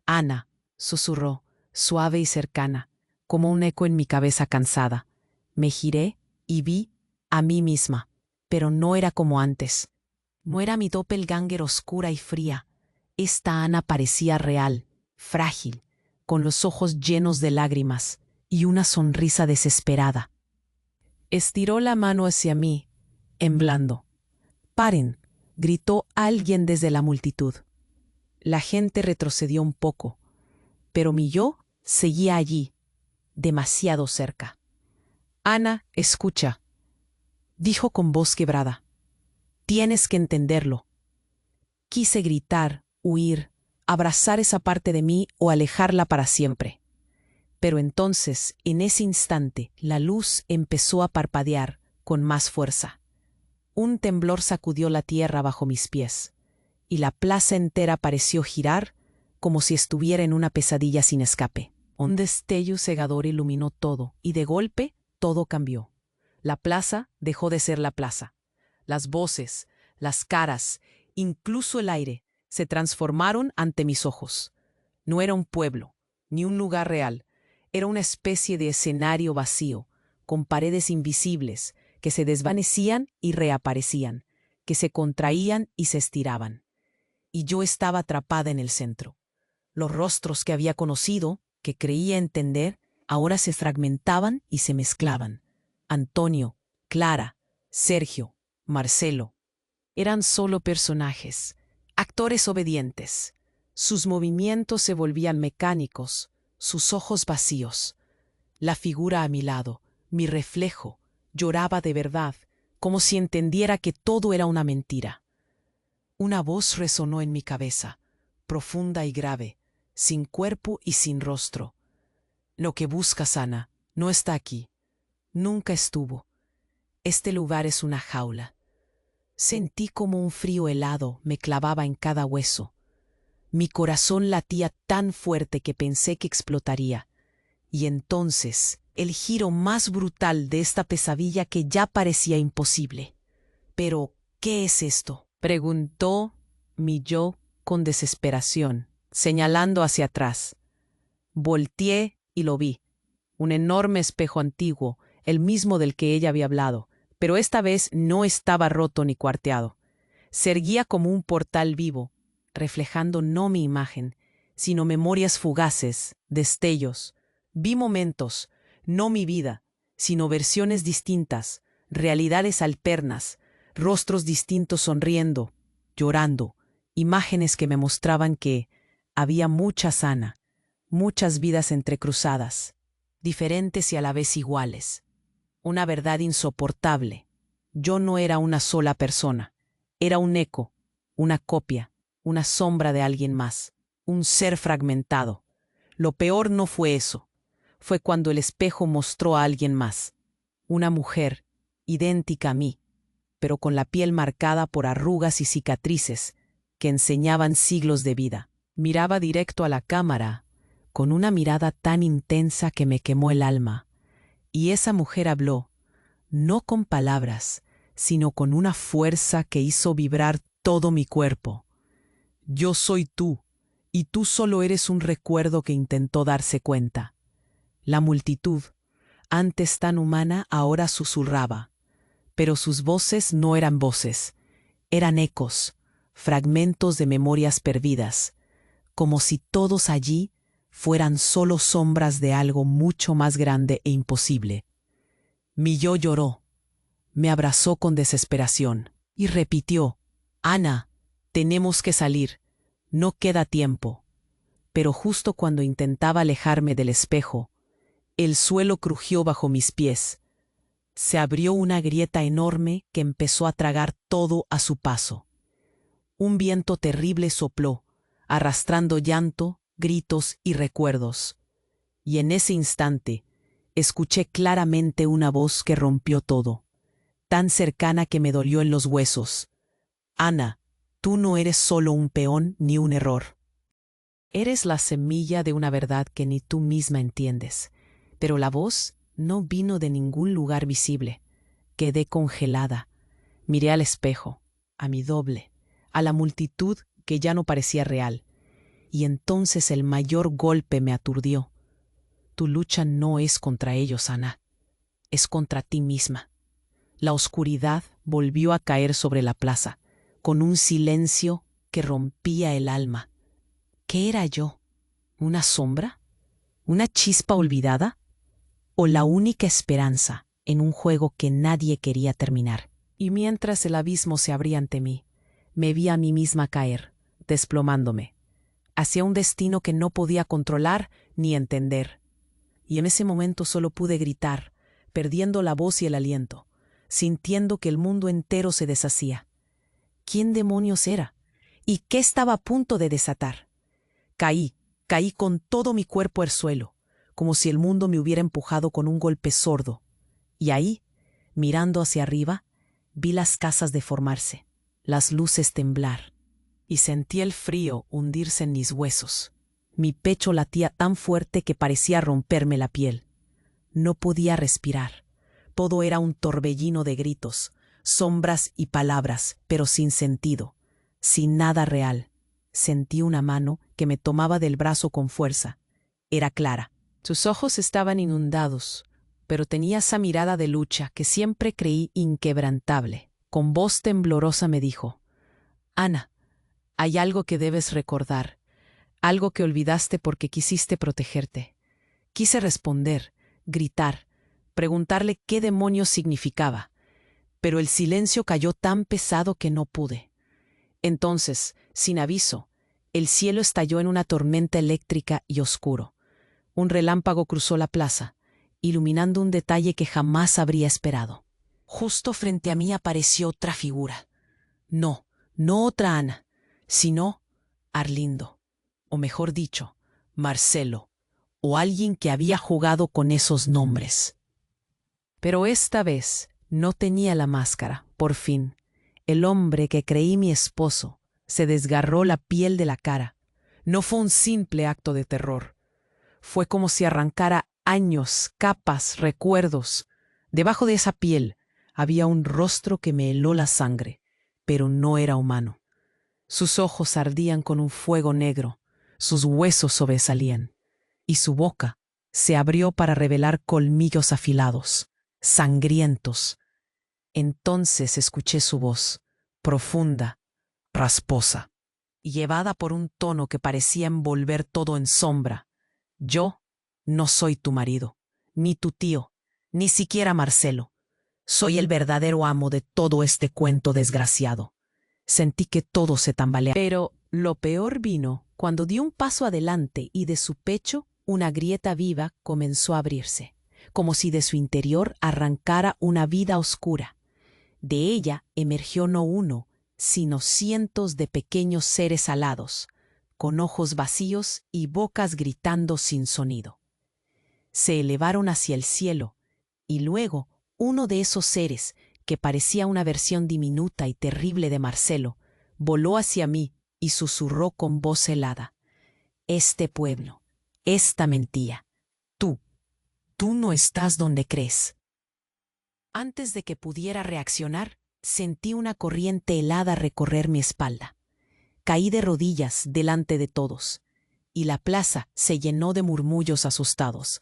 [SPEAKER 1] Ana, susurró, suave y cercana, como un eco en mi cabeza cansada. Me giré y vi a mí misma, pero no era como antes. No era mi doppelganger oscura y fría. Esta Ana parecía real, frágil, con los ojos llenos de lágrimas y una sonrisa desesperada. Estiró la mano hacia mí, temblando. «¡Paren!», gritó alguien desde la multitud. La gente retrocedió un poco, pero mi yo seguía allí, demasiado cerca. «Ana, escucha», dijo con voz quebrada. «Tienes que entenderlo». Quise gritar, huir, abrazar esa parte de mí o alejarla para siempre. Pero entonces, en ese instante, la luz empezó a parpadear con más fuerza. Un temblor sacudió la tierra bajo mis pies, y la plaza entera pareció girar como si estuviera en una pesadilla sin escape. Un destello cegador iluminó todo, y de golpe todo cambió. La plaza dejó de ser la plaza. Las voces, las caras, incluso el aire, se transformaron ante mis ojos. No era un pueblo, ni un lugar real. Era una especie de escenario vacío, con paredes invisibles, que se desvanecían y reaparecían, que se contraían y se estiraban. Y yo estaba atrapada en el centro. Los rostros que había conocido, que creía entender, ahora se fragmentaban y se mezclaban. Antonio, Clara, Sergio, Marcelo. Eran solo personajes, actores obedientes. Sus movimientos se volvían mecánicos, sus ojos vacíos. La figura a mi lado, mi reflejo, lloraba de verdad, como si entendiera que todo era una mentira. Una voz resonó en mi cabeza, profunda y grave, sin cuerpo y sin rostro. Lo que buscas, Ana, no está aquí. Nunca estuvo. Este lugar es una jaula. Sentí como un frío helado me clavaba en cada hueso. Mi corazón latía tan fuerte que pensé que explotaría. Y entonces, el giro más brutal de esta pesadilla que ya parecía imposible. «¿Pero qué es esto?», preguntó mi yo con desesperación, señalando hacia atrás. Volteé y lo vi. Un enorme espejo antiguo, el mismo del que ella había hablado, pero esta vez no estaba roto ni cuarteado. Se erguía como un portal vivo, reflejando no mi imagen, sino memorias fugaces, destellos. Vi momentos, no mi vida, sino versiones distintas, realidades alternas, rostros distintos sonriendo, llorando, imágenes que me mostraban que había mucha Ana, muchas vidas entrecruzadas, diferentes y a la vez iguales. Una verdad insoportable. Yo no era una sola persona. Era un eco, una copia, una sombra de alguien más, un ser fragmentado. Lo peor no fue eso. Fue cuando el espejo mostró a alguien más. Una mujer, idéntica a mí, pero con la piel marcada por arrugas y cicatrices, que enseñaban siglos de vida. Miraba directo a la cámara, con una mirada tan intensa que me quemó el alma. Y esa mujer habló, no con palabras, sino con una fuerza que hizo vibrar todo mi cuerpo. Yo soy tú, y tú solo eres un recuerdo que intentó darse cuenta. La multitud, antes tan humana, ahora susurraba, pero sus voces no eran voces, eran ecos, fragmentos de memorias perdidas, como si todos allí fueran solo sombras de algo mucho más grande e imposible. Mi yo lloró, me abrazó con desesperación y repitió, Ana, tenemos que salir, no queda tiempo. Pero justo cuando intentaba alejarme del espejo, el suelo crujió bajo mis pies. Se abrió una grieta enorme que empezó a tragar todo a su paso. Un viento terrible sopló, arrastrando llanto, gritos y recuerdos. Y en ese instante, escuché claramente una voz que rompió todo, tan cercana que me dolió en los huesos. Ana, tú no eres solo un peón ni un error. Eres la semilla de una verdad que ni tú misma entiendes. Pero la voz no vino de ningún lugar visible. Quedé congelada. Miré al espejo, a mi doble, a la multitud que ya no parecía real. Y entonces el mayor golpe me aturdió. Tu lucha no es contra ellos, Ana. Es contra ti misma. La oscuridad volvió a caer sobre la plaza, con un silencio que rompía el alma. ¿Qué era yo? ¿Una sombra? ¿Una chispa olvidada? ¿O la única esperanza en un juego que nadie quería terminar? Y mientras el abismo se abría ante mí, me vi a mí misma caer, desplomándome, hacia un destino que no podía controlar ni entender. Y en ese momento solo pude gritar, perdiendo la voz y el aliento, sintiendo que el mundo entero se deshacía. ¿Quién demonios era? ¿Y qué estaba a punto de desatar? Caí con todo mi cuerpo al suelo, como si el mundo me hubiera empujado con un golpe sordo. Y ahí, mirando hacia arriba, vi las casas deformarse, las luces temblar, y sentí el frío hundirse en mis huesos. Mi pecho latía tan fuerte que parecía romperme la piel. No podía respirar. Todo era un torbellino de gritos, sombras y palabras, pero sin sentido, sin nada real. Sentí una mano que me tomaba del brazo con fuerza. Era Clara. Sus ojos estaban inundados, pero tenía esa mirada de lucha que siempre creí inquebrantable. Con voz temblorosa me dijo, Ana, hay algo que debes recordar, algo que olvidaste porque quisiste protegerte. Quise responder, gritar, preguntarle qué demonios significaba, pero el silencio cayó tan pesado que no pude. Entonces, sin aviso, el cielo estalló en una tormenta eléctrica y oscuro. Un relámpago cruzó la plaza, iluminando un detalle que jamás habría esperado. Justo frente a mí apareció otra figura. No otra Ana, sino Arlindo, o mejor dicho, Marcelo, o alguien que había jugado con esos nombres. Pero esta vez no tenía la máscara. Por fin, el hombre que creí mi esposo se desgarró la piel de la cara. No fue un simple acto de terror. Fue como si arrancara años, capas, recuerdos. Debajo de esa piel había un rostro que me heló la sangre, pero no era humano. Sus ojos ardían con un fuego negro, sus huesos sobresalían, y su boca se abrió para revelar colmillos afilados, sangrientos. Entonces escuché su voz, profunda, rasposa, llevada por un tono que parecía envolver todo en sombra. Yo no soy tu marido, ni tu tío, ni siquiera Marcelo. Soy el verdadero amo de todo este cuento desgraciado. Sentí que todo se tambaleaba. Pero lo peor vino cuando di un paso adelante y de su pecho una grieta viva comenzó a abrirse, como si de su interior arrancara una vida oscura. De ella emergió no uno, sino cientos de pequeños seres alados, con ojos vacíos y bocas gritando sin sonido. Se elevaron hacia el cielo, y luego uno de esos seres, que parecía una versión diminuta y terrible de Marcelo, voló hacia mí y susurró con voz helada: «Este pueblo, esta mentira. Tú no estás donde crees». Antes de que pudiera reaccionar, sentí una corriente helada recorrer mi espalda. Caí de rodillas delante de todos, y la plaza se llenó de murmullos asustados.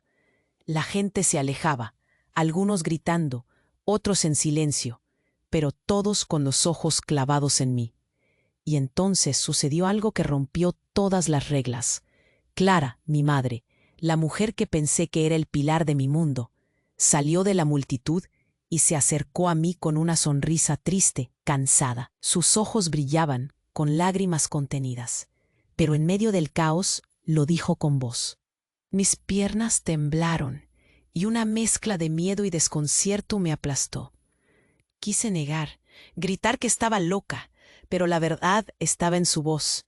[SPEAKER 1] La gente se alejaba, algunos gritando, otros en silencio, pero todos con los ojos clavados en mí. Y entonces sucedió algo que rompió todas las reglas. Clara, mi madre, la mujer que pensé que era el pilar de mi mundo, salió de la multitud y se acercó a mí con una sonrisa triste, cansada. Sus ojos brillaban, con lágrimas contenidas, pero en medio del caos lo dijo con voz. Mis piernas temblaron y una mezcla de miedo y desconcierto me aplastó. Quise negar, gritar que estaba loca, pero la verdad estaba en su voz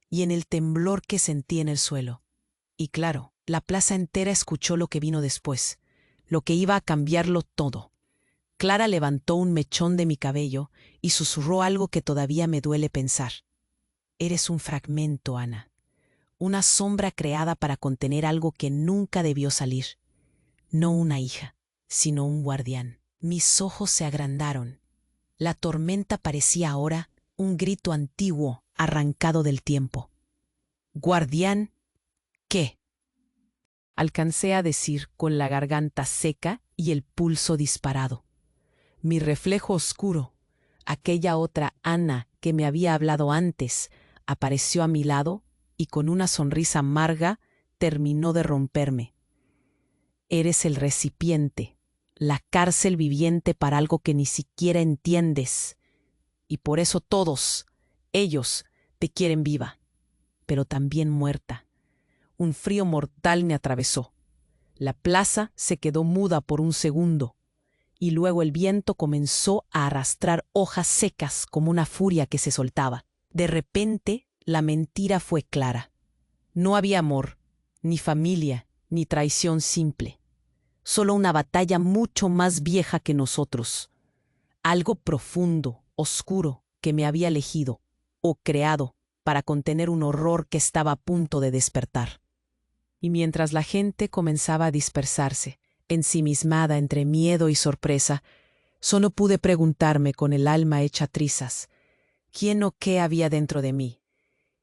[SPEAKER 1] y en el temblor que sentí en el suelo. Y claro, la plaza entera escuchó lo que vino después, lo que iba a cambiarlo todo. Clara levantó un mechón de mi cabello y susurró algo que todavía me duele pensar. Eres un fragmento, Ana. Una sombra creada para contener algo que nunca debió salir. No una hija, sino un guardián. Mis ojos se agrandaron. La tormenta parecía ahora un grito antiguo arrancado del tiempo. ¿Guardián qué? Alcancé a decir con la garganta seca y el pulso disparado. Mi reflejo oscuro, aquella otra Ana que me había hablado antes, apareció a mi lado y con una sonrisa amarga terminó de romperme. Eres el recipiente, la cárcel viviente para algo que ni siquiera entiendes. Y por eso todos, ellos, te quieren viva, pero también muerta. Un frío mortal me atravesó. La plaza se quedó muda por un segundo, y luego el viento comenzó a arrastrar hojas secas como una furia que se soltaba. De repente, la mentira fue clara. No había amor, ni familia, ni traición simple. Solo una batalla mucho más vieja que nosotros. Algo profundo, oscuro, que me había elegido, o creado, para contener un horror que estaba a punto de despertar. Y mientras la gente comenzaba a dispersarse, ensimismada entre miedo y sorpresa, solo pude preguntarme con el alma hecha trizas, ¿quién o qué había dentro de mí?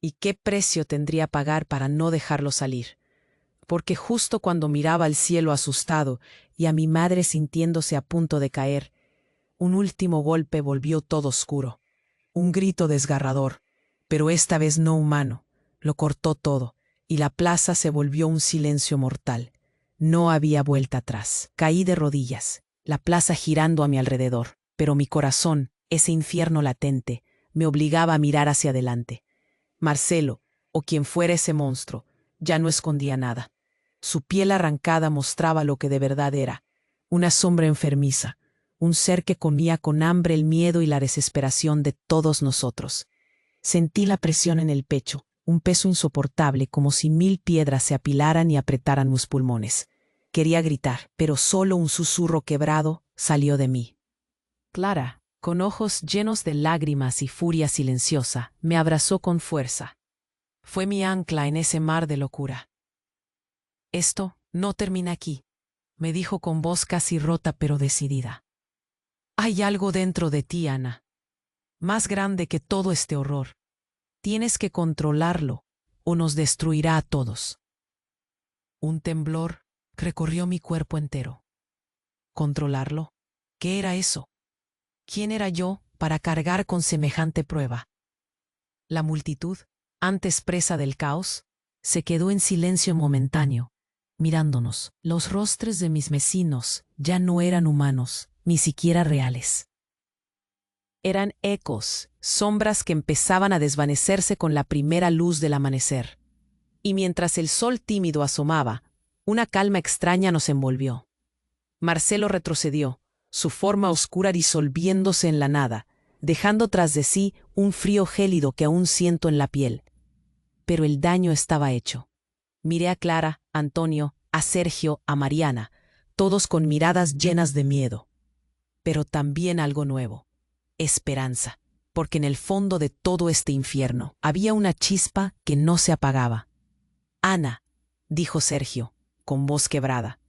[SPEAKER 1] ¿Y qué precio tendría pagar para no dejarlo salir? Porque justo cuando miraba al cielo asustado y a mi madre sintiéndose a punto de caer, un último golpe volvió todo oscuro. Un grito desgarrador, pero esta vez no humano, lo cortó todo, y la plaza se volvió un silencio mortal. No había vuelta atrás. Caí de rodillas, la plaza girando a mi alrededor, pero mi corazón, ese infierno latente, me obligaba a mirar hacia adelante. Marcelo, o quien fuera ese monstruo, ya no escondía nada. Su piel arrancada mostraba lo que de verdad era, una sombra enfermiza, un ser que comía con hambre el miedo y la desesperación de todos nosotros. Sentí la presión en el pecho, un peso insoportable, como si 1000 piedras se apilaran y apretaran mis pulmones. Quería gritar, pero solo un susurro quebrado salió de mí. Clara, con ojos llenos de lágrimas y furia silenciosa, me abrazó con fuerza. Fue mi ancla en ese mar de locura. Esto no termina aquí, me dijo con voz casi rota pero decidida. Hay algo dentro de ti, Ana, más grande que todo este horror. Tienes que controlarlo o nos destruirá a todos. Un temblor recorrió mi cuerpo entero. ¿Controlarlo? ¿Qué era eso? ¿Quién era yo para cargar con semejante prueba? La multitud, antes presa del caos, se quedó en silencio momentáneo, mirándonos. Los rostros de mis vecinos ya no eran humanos, ni siquiera reales. Eran ecos, sombras que empezaban a desvanecerse con la primera luz del amanecer. Y mientras el sol tímido asomaba, una calma extraña nos envolvió. Marcelo retrocedió, su forma oscura disolviéndose en la nada, dejando tras de sí un frío gélido que aún siento en la piel. Pero el daño estaba hecho. Miré a Clara, a Antonio, a Sergio, a Mariana, todos con miradas llenas de miedo. Pero también algo nuevo. Esperanza. porque en el fondo de todo este infierno había una chispa que no se apagaba. Ana, dijo Sergio, con voz quebrada,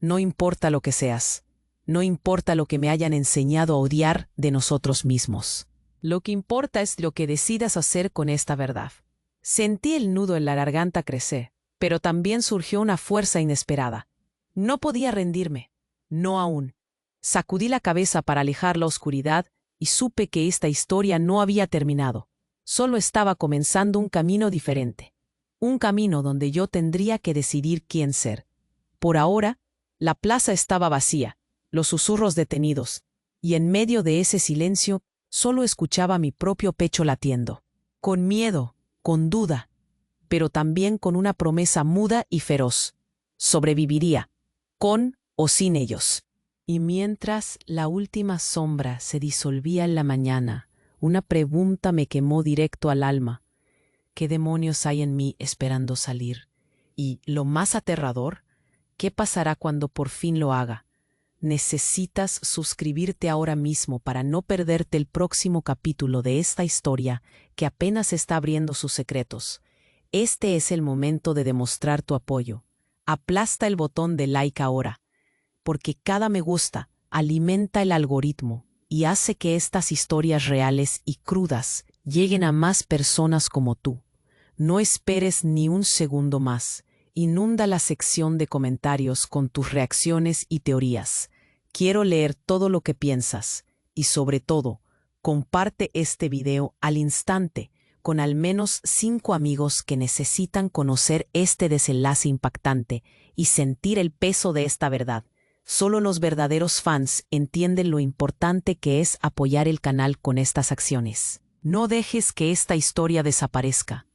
[SPEAKER 1] no importa lo que seas, no importa lo que me hayan enseñado a odiar de nosotros mismos. Lo que importa es lo que decidas hacer con esta verdad. Sentí el nudo en la garganta crecer, pero también surgió una fuerza inesperada. No podía rendirme, no aún. Sacudí la cabeza para alejar la oscuridad y supe que esta historia no había terminado. Solo estaba comenzando un camino diferente. Un camino donde yo tendría que decidir quién ser. Por ahora, la plaza estaba vacía, los susurros detenidos, y en medio de ese silencio solo escuchaba mi propio pecho latiendo. Con miedo, con duda, pero también con una promesa muda y feroz. Sobreviviría, con o sin ellos. Y mientras la última sombra se disolvía en la mañana, una pregunta me quemó directo al alma. ¿Qué demonios hay en mí esperando salir? Y, lo más aterrador, ¿qué pasará cuando por fin lo haga? Necesitas suscribirte ahora mismo para no perderte el próximo capítulo de esta historia que apenas está abriendo sus secretos. Este es el momento de demostrar tu apoyo. Aplasta el botón de like ahora, porque cada me gusta alimenta el algoritmo y hace que estas historias reales y crudas lleguen a más personas como tú. No esperes ni un segundo más. Inunda la sección de comentarios con tus reacciones y teorías. Quiero leer todo lo que piensas y, sobre todo, comparte este video al instante con al menos 5 amigos que necesitan conocer este desenlace impactante y sentir el peso de esta verdad. Solo los verdaderos fans entienden lo importante que es apoyar el canal con estas acciones. No dejes que esta historia desaparezca.